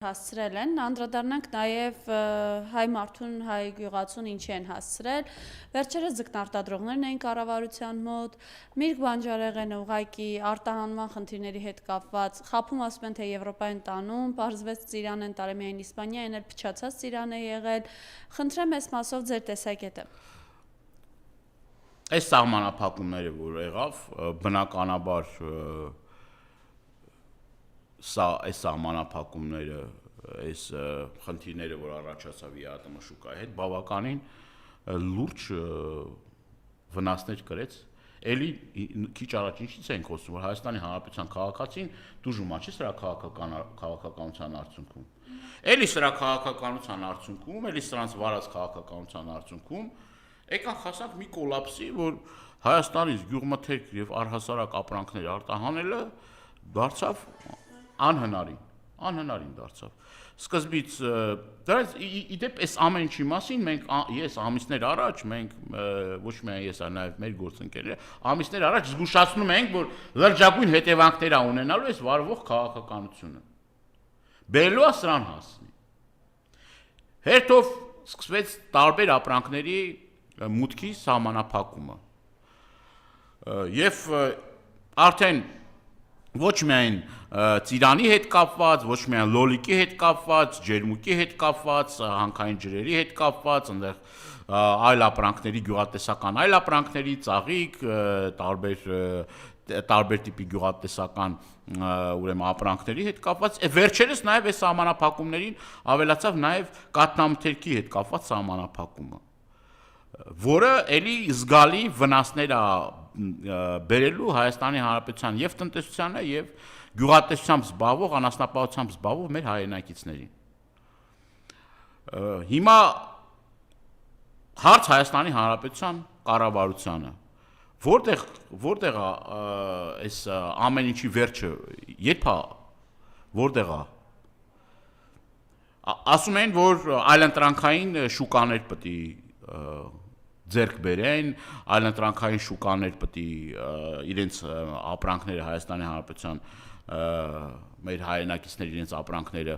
Հասցրել են, անդրադառնանք նաև հայ մարդուն, հայ գյուղացուն ինչի են հասցրել, վերջերս ձկնարտադրողներն էին կառավարության մոտ, Միրգ Բանջարեղենը ուղղակի արտահանման խնդիրների հետ կապված, խաբում ասում են, թե Եվրոպա են տանում, պարզվեց ծիրան են տարել միայն Իսպանիա, այն էլ փչացած ծիրան է եղել, խնդրեմ այս մասով ձեր տեսակետը։ Այս սահմանափակումները, որ եղավ, բնականաբար այս սահմանափակումները, այս խնդիրները, որ առաջացավ ԵԱՏՄ շուկայի հետ, բավականին լուրջ վնասներ կրեց։ Էլի քիչ առաջ ինչից ենք խոսում, որ Հայաստանի Հանրապետության քաղաքացին դժուժում չի սրա քաղաքականության արդյունքում։ Էլի սրա քաղաքականության արդյունքում, էլի սրանց վարած քաղաքականության արդյունքում եկան հասանք մի կոլապսի, որ Հայաստանից գյուղմթերք եւ առհասարակ ապրանքներ արտահանելը դարձավ անհնարին դարձավ։ Սկզբից դրանց իդեպ այս ամեն ինչի մասին ես ամիսներ առաջ մենք ոչ միայն ես, այլ նաև մեր գործընկերները ամիսներ առաջ զգուշացնում ենք, որ լրջագույն հետևանքներ ա ունենալու այս վարվող քաղաքականությունը։ Բերելու է սրան հասնի։ Հերթով սկսվեց տարբեր ապրանքների մուտքի սահմանափակումը։ Եվ արդեն ոչ միայն ծիրանի հետ կապված, ոչ միայն լոլիկի հետ կապված, ջերմուկի հետ կապված, հանքային ջրերի հետ կապված, այնտեղ այլ ապրանքների, գյուղատնտեսական այլ ապրանքների, ծաղիկ, տարբեր տիպի գյուղատնտեսական ուրեմն ապրանքների հետ կապված, վերջերս նաև այս սահմանափակումներին ավելացավ նաև կաթնամթերքի հետ կապված սահմանափակումը, որը էլի զգալի վնասներ է բերելու Հայաստանի Հանրապետության եւ տնտեսությանը եւ գյուղատնտեսությամբ զբաղվող, անասնապահությամբ զբաղվող մեր հայրենակիցներին։ Հիմա հարց Հայաստանի Հանրապետության կառավարությանը, որտեղ է այս ամեն ինչի վերջը, երբ է, որտեղ է։ Ասում են, որ այլընտրանքային շուկաներ պետք է ձեռք բերեն, այլընտրանքային շուկաներ պետք է իրենց ապրանքները Հայաստանի Հանրապետության մեր հայրենակիցներ իրենց ապրանքները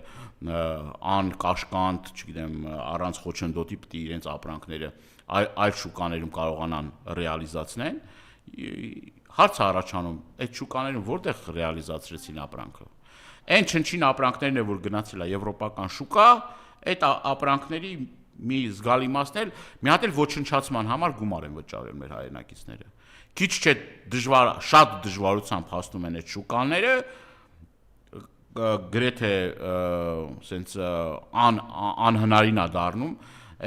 անկաշկանդ, չգիտեմ, առանց խոչընդոտի պետք է իրենց ապրանքները այլ շուկաներում կարողանան ռեալիզացնեն։ Հարց է առաջանում, այդ շուկաներում որտեղ ռեալիզացրեցին ապրանքը։ Այն չնչին ապրանքներն է, որ գնացել է եվրոպական շուկա, այդ ապրանքների մի զգալի մասն էլ մի հատ էլ ոչնչացման համար գումար են վճարել մեր հայրենակիցները։ Քիչ չէ շատ դժվարությամբ հասնում են այդ շուկաները, գրեթե սենց անհնարին է դառնում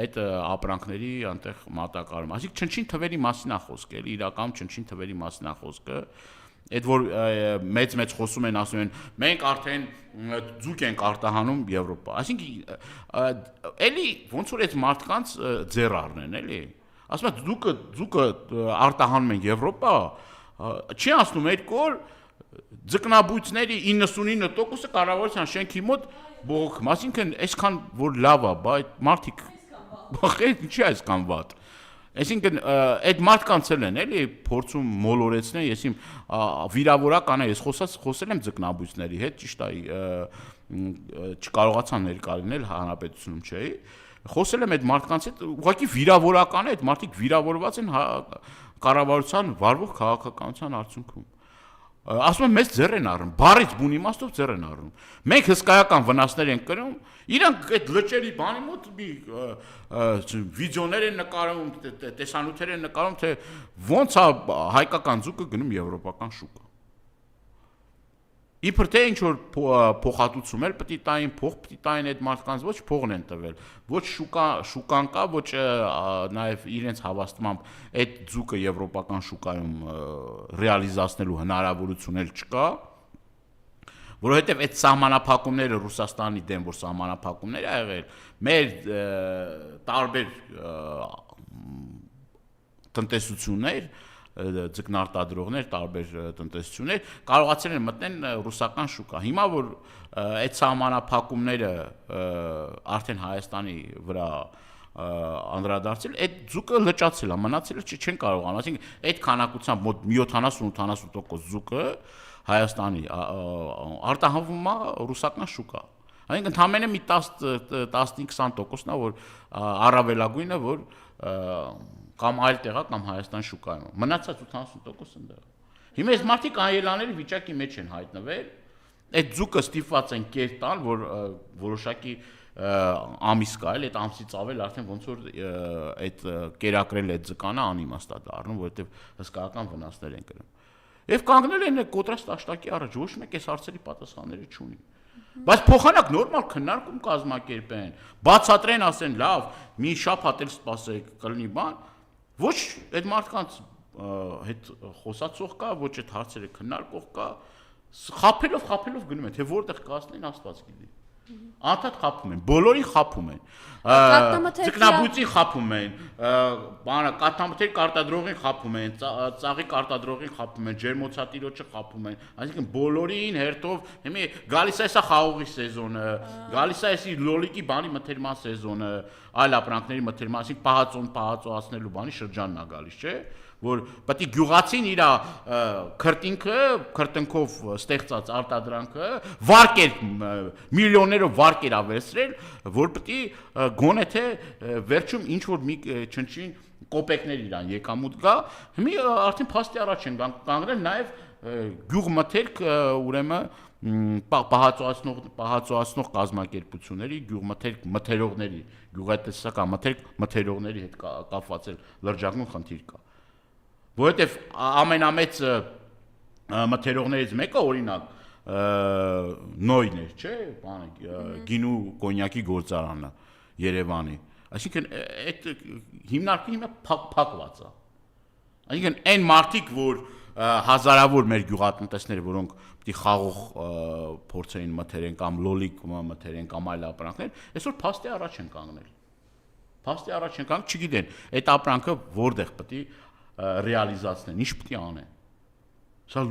այդ ապրանքների անտեղ մատակարարումը։ Այսինքն չնչին թվերի մասին է խոսքը, էլի իրականում չնչին թվերի մասին է խոսքը։ Այդ որ մեծ խոսում են, ասում են, մենք արդեն ձուկ ենք արտահանում Եվրոպա։ Այսինքն էլի ոնց որ այդ մարդկանց ձեռ առնեն, էլի։ Ասում են ձուկը արտահանում են Եվրոպա, չի ասնում 2 օր ձկնաբույծների 99%-ը կառավարության շենքի մոտ բողոքում։ Այսինքն այսքան որ լավ է, բայց մարդիկ ինչի այսքան վատ։ Այսինքն այդ մարդկանց են էլի փորձում մոլորեցնել, ես իմ վիրավորական է, ես խոսել եմ ձկնաբույծների հետ, ճիշտ է, չկարողացա ներկա լինել հանրապետությունում չէի, խոսել եմ այդ մարդկանց հետ, ուղղակի վիրավորական է, այդ մարդիկ վիրավորված են կառավարության վարվող քաղաքականության արդյունքում։ Ասում եմ մեզ ձեռ են առնում, բառից բուն իմաստով ձեռ են առնում։ Մենք հսկայական վնասներ ենք կրում, իրանք այդ լճերի բանի մոտ վիդեոներ են նկարում, տեսանյութեր են նկարում, թե ոնց է հայկական ձուկը գնում եվրոպական շուկա։ Իբր թե ինչ որ փոխհատուցում էլ պետք է տային, փող պետք է տային այդ մարդկանց, ոչ փողն են տվել, ոչ շուկան կա, ոչ նաև իրենց հավաստմամբ այդ ձուկը եվրոպական շուկայում ռեալիզացնելու հնարավորություն էլ չկա, որովհետև այդ սահմանափակումները Ռուսաստանի դեմ, որ սահմանափակումներ ա եղել, մեր տարբեր տնտեսություններ, ձկնարտադրողներ, տարբեր տնտեսություններ կարողացել են մտնել ռուսական շուկա։ Հիմա որ այդ սահմանափակումները արդեն Հայաստանի վրա անդրադարձել, այդ ձուկը լճացել է, մնացել է չեն կարողանում, այսինքն այդ քանակությամբ մոտ 70-80% ձուկը Հայաստանի արտահանվում է ռուսական շուկա։ Այսինքն ընդամենը մի 10-15%-ն է, որ առավելագույնը, որ կամ այլ տեղա կամ Հայաստան շուկայում։ Մնացած 80%-ը ընդեղ։ Հիմա այս մարդիկ անելանելի վիճակի մեջ են հայտնվել, այդ ձուկը ստիպված են կեր տալ, որ որոշակի ամիս կա, այդ ամսից ավել արդեն ոնց որ այդ կերակրել այդ ձկանը անիմաստ է դառնում, որովհետև հսկայական վնասներ են կրում։ Եվ կանգնել են կոտրաստ աշտակի առաջ, ոչ մեկ այս հարցերի պատասխանները չունի։ Բայց փոխանակ նորմալ քննարկում կազմակերպեն, բացատրեն, ասեն, լավ, մի շաբաթ էլ սպասեք, կլինի բան, ոչ այդ մարդկանց հետ խոսացող կա, ոչ այդ հարցերը քննարկող կա, խափելով գնում են, թե որտեղ կասնեն Աստված գիտի։ Անդադ խափում են, բոլորին խափում են։ Ձկնաբույծին խափում են, կաթնամթերի կարտադրողին խափում են, ծաղի կարտադրողին խափում են, ջերմոցատիրոջը խափում են, այսինքն բոլորին հերթով, հիմա գալիս է սա խաղողի սեզոնը, գալիս է էսի լոլիկի բանի մթերման սեզոնը, այլ ապրանքների մթերման, այսինքն պահածոացնելու բանի շրջանն է գալիս, չէ՞, որ պետք է գյուղացին իր քրտնքով ստեղծած արտադրանքը վարկեր միլիոններով վարկեր ավերցրել, որ պետք է գոնե թե վերջում ինչ որ մի չնչին կոպեկներ իրան եկամուտ գա, հիմա արդեն փաստի առաջ են կանգնել նաև գյուղմթերք ուրեմն պահածոացնող կազմակերպությունների, գյուղմթերք մթերողների, գյուղատնտեսական մթերողների հետ կապված լրջագույն խնդիր կա։ Որովհետև ամենամեծ մթերողներից մեկը օրինակ նոյն էր, չէ՞, գինու կոնյակի գործարանը Երևանի։ Այսինքն այդ հիմնարկը փակված է։ Այսինքն այն մարդիկ, որ հազարավոր մեր գյուղատնտեսներ, որոնք պիտի խաղող փորձերին մթերեն կամ լոլիկ մթերեն կամ այլ ապրանքներ, այսօր փաստի առաջ են կանգնել։ Փաստի առաջ են կանգնել, չգիտեն, այդ ապրանքը որտեղ պետք է ռեալիզացնեն, ինչ պետք է անեն։ Սա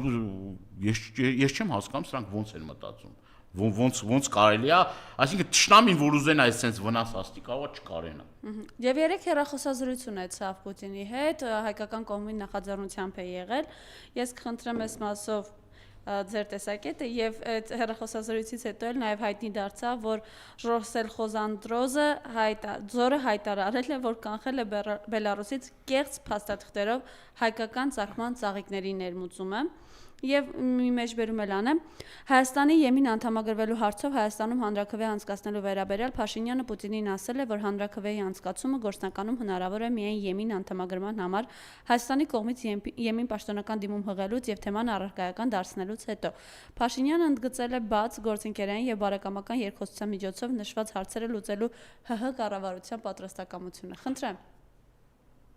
ես չեմ հասկանում, սրանք ոնց են մտածում։ Ոնց կարելի է, այսինքն թշնամին, որ ուզենա այսպես վնաս աստի, կարող է չկարենա։ Եվ երեք հեռախոսազրույց ունեցավ Պուտինի հետ, հայկական կողմի նախաձեռնությամբ է եղել։ Ես կխնդրեմ այս մասով ձեր տեսակետը եւ այդ հեռախոսազրույցից հետո էլ նաեւ հայտնի դարձավ, որ Ռոսել Խոզանդրոզը ձորը հայտարարել է, որ կանխել է Բելարուսից կեղծ փաստաթղթերով հայկական ցակման ծաղիկների ներմուծումը եւ մի մեջբերում էլ անեմ Հայաստանի ԵՄ-ին անդամագրվելու հարցով Հայաստանում հանրաքվե անցկացնելու վերաբերյալ Փաշինյանը Պուտինին ասել է, որ հանրաքվեի անցկացումը գործնականում հնարավոր է միայն ԵՄ-ին անդամագրման համար Հայաստանի կողմից ԵՄ-ին պաշտոնական դիմում հղելուց եւ թեման առարկայական դարձնելուց հետո Փաշինյանը ընդգծել է բաց գործընկերային եւ բարեկամական երկխոսության միջոցով նշված հարցերը լուծելու ՀՀ կառավարության պատրաստակամությունը։ Խնդրեմ։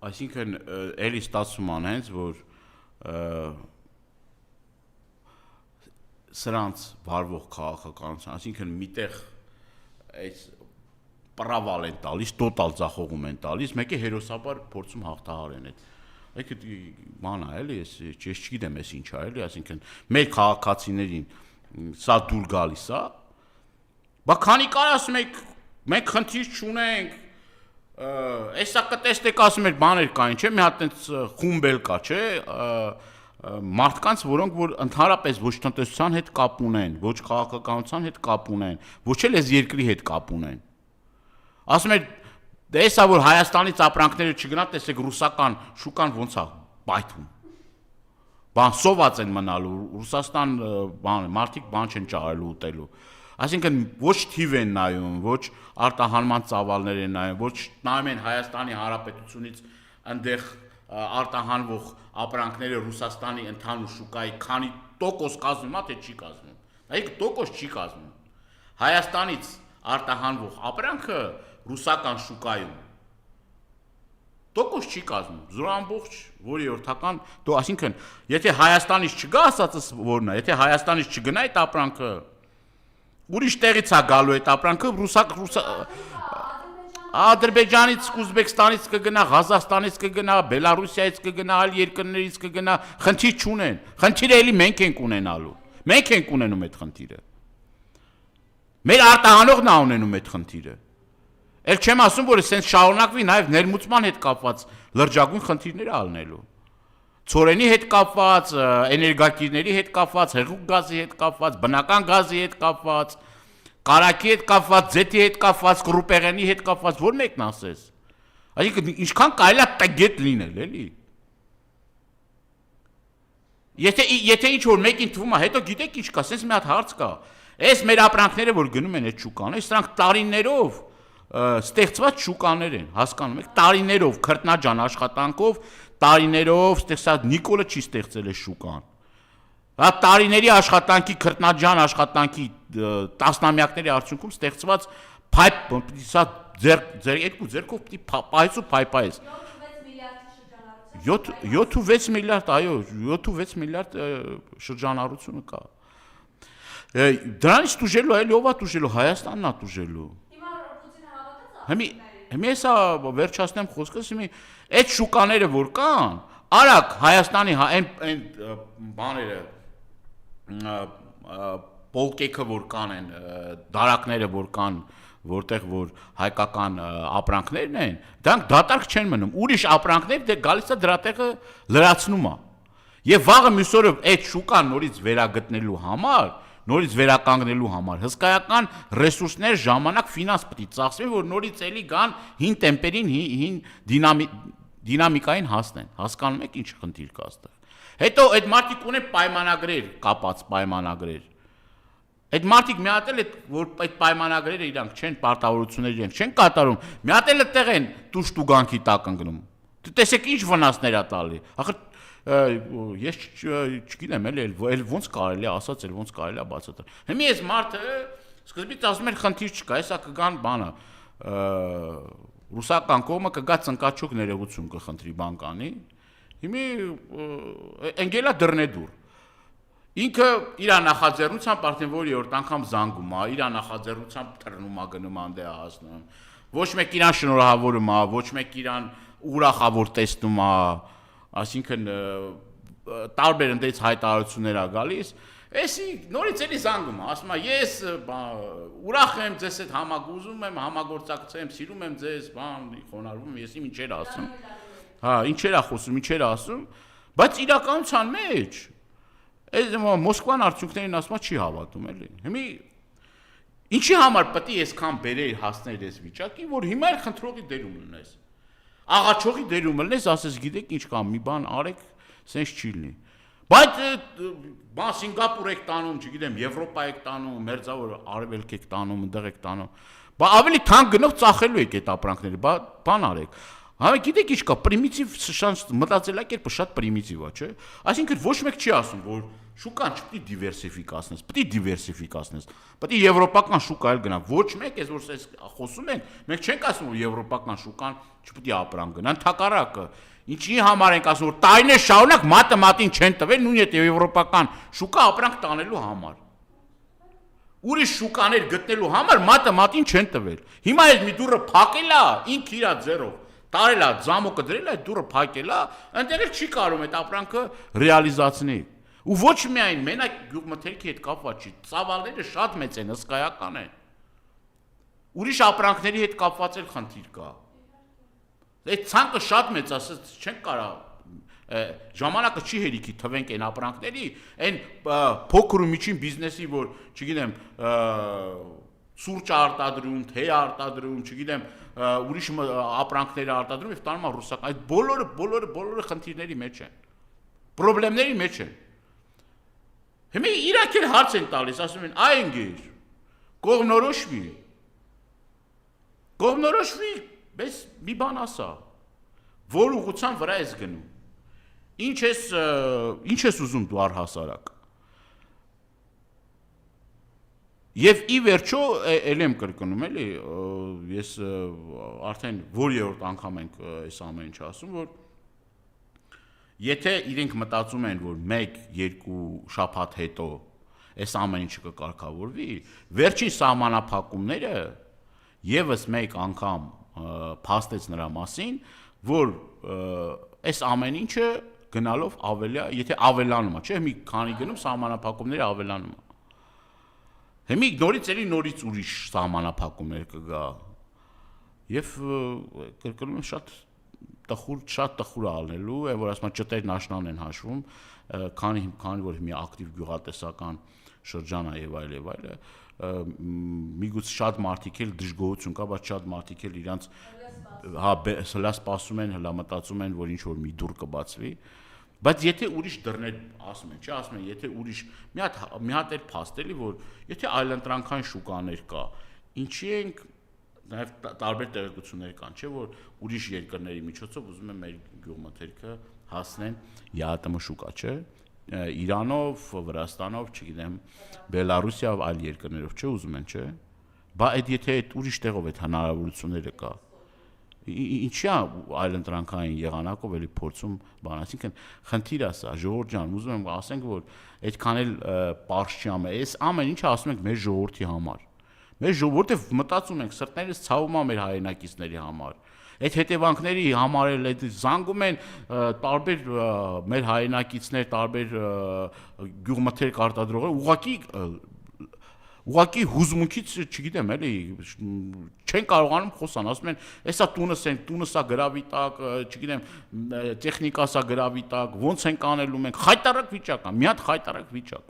Այսինքն էլի ստացվում է հենց որ սրանց վարվող քաղաքականության, այսինքն միտեղ այս պրավալ են տալիս, տոտալ ձախողում են տալիս, մեկը հերոսաբար փորձում հաղթահարեն այդ։ Այսինքն բան է, էլի, ես չգիտեմ, ես ինչ է, էլի, այսինքն մեր քաղաքացիներին սա դուր գալիս է։ Բա քանի կար ասում եք, մենք խնդիր չունենք, այսա կտեսնեք ասում եք բաներ կային, չէ՞, մի հատ այնց խումբ էլ կա, չէ՞, մարդկանց, որոնք որ ընդհանրապես ոչ տնտեսության հետ կապ ունեն, ոչ քաղաքականության հետ կապ ունեն, ոչ էլ այս երկրի հետ կապ ունեն։ Ասում են, դե էսա որ Հայաստանից ապրանքները չգնա, տեսեք ռուսական շուկան ոնց է բայթում։ Բան սոված են մնալու, Ռուսաստան բան, մարդիկ բան չեն ճարելու ուտելու։ Այսինքն ոչ թիվ են նայում, ոչ արտահանման ծավալներ են նայում, ոչ նայում են Հայաստանի Հանրապետությունից այնտեղ արտահանվող ապրանքները Ռուսաստանի ընդհանուր շուկայի քանի տոկոս կազմում է, թե չի կազմում։ Այդ տոկոս չի կազմում։ Հայաստանից արտահանվող ապրանքը ռուսական շուկայում տոկոս չի կազմում։ Զորամբողջ որիորդական, այսինքն, եթե Հայաստանից չգա, ասածս որն է, եթե Հայաստանից չգնա այդ ապրանքը, ուրիշ տեղից է գալու այդ ապրանքը, Ադրբեջանից, Ուզբեկստանից կգնա, Ղազախստանից կգնա, Բելարուսիայից կգնա, այլ երկրներից կգնա, խնդիր չունեն։ Խնդիրը էլի մենք ենք ունենալու։ Մենք ենք ունենում այդ խնդիրը։ Մեր արտահանողն է ունենում այդ խնդիրը։ Էլ չեմ ասում, որ սենց շարունակվի նաև ներմուծման հետ կապված լրջագույն խնդիրներ ալնելու։ Ցորենի հետ կապված, էներգակիրների հետ կապված, հեղուկ գազի հետ կապված, բնական գազի հետ կապված, Կարակի հետ կապված, ձեթի հետ կապված, կրուպեղենի հետ կապված, որ մեկն ասես։ Այսինքն ինչքան կարելի է տգետ լինել, էլի։ Եթե ինչ որ մեկին թվում է, հետո գիտեք ինչ կա, sense մի հատ հարց կա։ Այս մեր ապրանքները, որ գնում են այդ շուկան, սրանք տարիներով ստեղծված շուկաներ են, հասկանում եք, տարիներով քրտնաջան աշխատանքով, տարիներով ստեղծած Նիկոլը չի ստեղծել այս շուկան։ Հա տարիների աշխատանքի քրտնաջան աշխատանքի տասնամյակների արդյունքում ստեղծված փայփ, սա ձեր երկու ձերքով պիտի պայես ու փայփայես։ 7-6 միլիարդ, այո, 7-6 միլիարդ շրջանառությունը կա։ Դրանից տուժելու այլ ով է տուժելու, Հայաստանն է տուժելու։ Հիմա հեսա վերջացնեմ խոսքս, հիմա այդ շուկաները որ կան, արագ Հայաստանի այն բաները պոլկեքը որ կան են, դարակները որ կան, որտեղ որ հայկական ապրանքներն են, դրանք դատարկ չեն մնում, ուրիշ ապրանքներ դե գալիս է դրա տեղը լրացնում է։ Եվ վաղը մյուս օրը այդ շուկան նորից վերագտնելու համար, նորից վերականգնելու համար հսկայական ռեսուրսներ, ժամանակ, ֆինանս պետք է ծախսվի, որ նորից էլի գան հին տեմպերին, հին դինամիկային հասնեն։ Հասկանում եք ինչ խնդիր կա այստեղ։ Հետո այդ մարդիկ ունեն պայմանագրեր, կապած պայմանագրեր։ Այդ մարդիկ մի հատ էլ որ այդ պայմանագրերը իրանք չեն, պարտավորություններ իրենք չեն կատարում, մի հատ էլ այդտեղ են տուշտուգանքի տակ ընկնում։ Տեսեք ինչ վնասներ է տալի։ Ախր ես չգիտեմ էլ ոնց կարելի է ասած, էլ ոնց կարելի է բացատրել։ Հիմա այս մարդը սկզբից ասում էր խնդիր չկա, հեսա կգան բանը ռուսական կողմը կգա ծնկաչոք ներողություն կխնդրի բանկանի։ Հիմա ընկելա դռնեդուր։ Ինքը իր նախաձեռնությամբ արդեն որ երրորդ անգամ զանգում է, իր նախաձեռնությամբ թռնում է գնում անդե հասնում։ Ոչ մեկ իրան շնորհավորում է, ոչ մեկ իրան ուրախավոր տեսնում է, այսինքն տարբեր ընդից հայտարարություններ է գալիս։ Էսի նորից էլի զանգում է, ասում է ես ուրախ եմ ձեզ հետ համագուզում եմ, համագործակցեմ, սիրում եմ ձեզ, բան խոնարհվում, ես ինչեր ասում։ Հա, ինչեր է խոսում, ինչեր է ասում, բայց իրականության մեջ այս Մոսկվան արդյունքներին ասма չի հավատում էլի։ Հիմա ինչի համար պետք է այսքան բերել հասնել այս վիճակին, որ հիմա էլ խնդրողի դերում լինես։ Աղաչողի դերում լինես, ասես գիտեք ինչ կա, մի բան արեք, sense չի լինի։ Բայց բան Սինգապուր եք տանում, չգիտեմ, Եվրոպա եք տանում, մերձավոր արևելք եք տանում, ընդեղ եք տանում։ Բա ավելի թանկ գնով ծախելու եք այդ ապրանքները, բան արեք։ Հա գիտեք ինչ կա, պրիմիտիվ մտածելակերպը շատ պրիմիտիվ է, չէ՞։ Այսինքն ոչ մեկ չի ասում, որ շուկան չպետք է դիվերսիֆիկացնես, պետք է դիվերսիֆիկացնես։ Պետք է եվրոպական շուկա էլ գնա։ Ոչ մեկ, այս որ խոսում են, մենք չենք ասում, որ եվրոպական շուկան չպետք է ապրանք գնա, ընդհակառակը։ Ինչի համար ենք ասում, որ տարիներ շարունակ մատը մատին չեն տվել նույն այդ եվրոպական շուկա ապրանք տանելու համար։ Ուրիշ շուկաներ գտնելու համար մատը մատին չեն տվել։ Հիմա այդ մի դուրը փակել է, ինքը իր ձեռով տարել է, զամոկը դրել է, դուրը փակել է, այնտեղ էլ չի կարող այդ ապրանքը ռեալիզացնել։ Ու ոչ միայն մենակ գյուղմթերքի հետ կապված չի, ծավալները շատ մեծ են, հսկայական են։ Ուրիշ ապրանքների հետ կապված էլ խնդիր կա։ Այդ ցանկը շատ մեծ, ասած չենք կարող ժամանակը չի հերիքի թվենք այն ապրանքների, այն փոքր ու միջին բիզնեսի, որ, չգիտեմ, սուրճ արտադրում, թեյ արտադրում, չգիտեմ, ուրիշ ապրանքներ արտադրում եւ տանում են ռուսական։ Այդ բոլորը խնդիրների մեջ են։ Պրոբլեմների մեջ են։ Հիմա իրանք էլ հարց են տալիս, ասում են, այ ընկեր, կողմնորոշվի, բայց մի բան ասա, որ ուղղության վրա ես գնում։ Ինչ ես ուզում դու առհասարակ։ Եվ ի վերջո էլ եմ կրկնում էլի, ես արդեն որ երրորդ անգամ ենք այս ամեն ինչ ասում, որ եթե իրենք մտածում են, որ 1-2 շաբաթ հետո այս ամեն ինչը կկարգավորվի, վերջին սահմանափակումները եւս մեկ անգամ փաստեց նրա մասին, որ այս ամեն ինչը գնալով ավելի, եթե ավելանում է, չէ՞, մի քանի գնում սահմանափակումները ավելանում է։ Հիմա նորից ուրիշ սահմանափակումներ կգա։ Եվ կրկնում եմ շատ տխուր է ալնելու, որ ասում ճտերն աշնան են հաշվում, քանի որ մի ակտիվ գյուղատեսական շրջան է եւ այլ, միգուցե շատ մարդիկ էլ դժգոհություն կա, բայց շատ մարդիկ էլ իրանց հա հլա սպասում են, հլա մտածում են, որ ինչ որ մի դուռ կբացվի, բայց եթե ուրիշ դռներ ասում են, չէ, ասում են, եթե ուրիշ մի հատ էլ փաստ էլի, որ եթե այլընտրանքային շուկաներ կա, ինչի ենք նաև տարբեր տեղեկություններ կան, չէ, որ ուրիշ երկրների միջոցով ուզում են մեր գյուղմթերքը հասնեն ԵԱՏՄ շուկա, չէ, Իրանով, Վրաստանով, չգիտեմ, Բելարուսիայով, այլ երկրներով, չէ, ուզում են, չէ, բա այդ եթե այդ ուրիշ տեղով այդ հնարավորությունները կա, ինչի՞ այլընտրանքային եղանակով էլի փորձում բան, այսինքն խնդիրը սա, ժողովուրդ ջան, ուզում եմ ասենք, որ այդքան էլ պարզ չի ամեն, այս ամեն ինչը ասում ենք մեր ժողովրդի համար, մեր ժողովուրդը մտածում ենք, սրտներս ցավում է մեր հայրենակիցների համար, այդ հետևանքների համար էլ այդ զանգում են տարբեր մեր հայրենակիցներ, տարբեր գյուղմթերք արտադրողներ, ուղղակի հուզմունքից, չգիտեմ, էլի չեն կարողանում խոսան, ասում են, էսա տունը սա գրավի տակ, չգիտեմ, տեխնիկա սա գրավի տակ, ոնց ենք անելու մենք, խայտարակ վիճակ է, մի հատ խայտարակ վիճակ։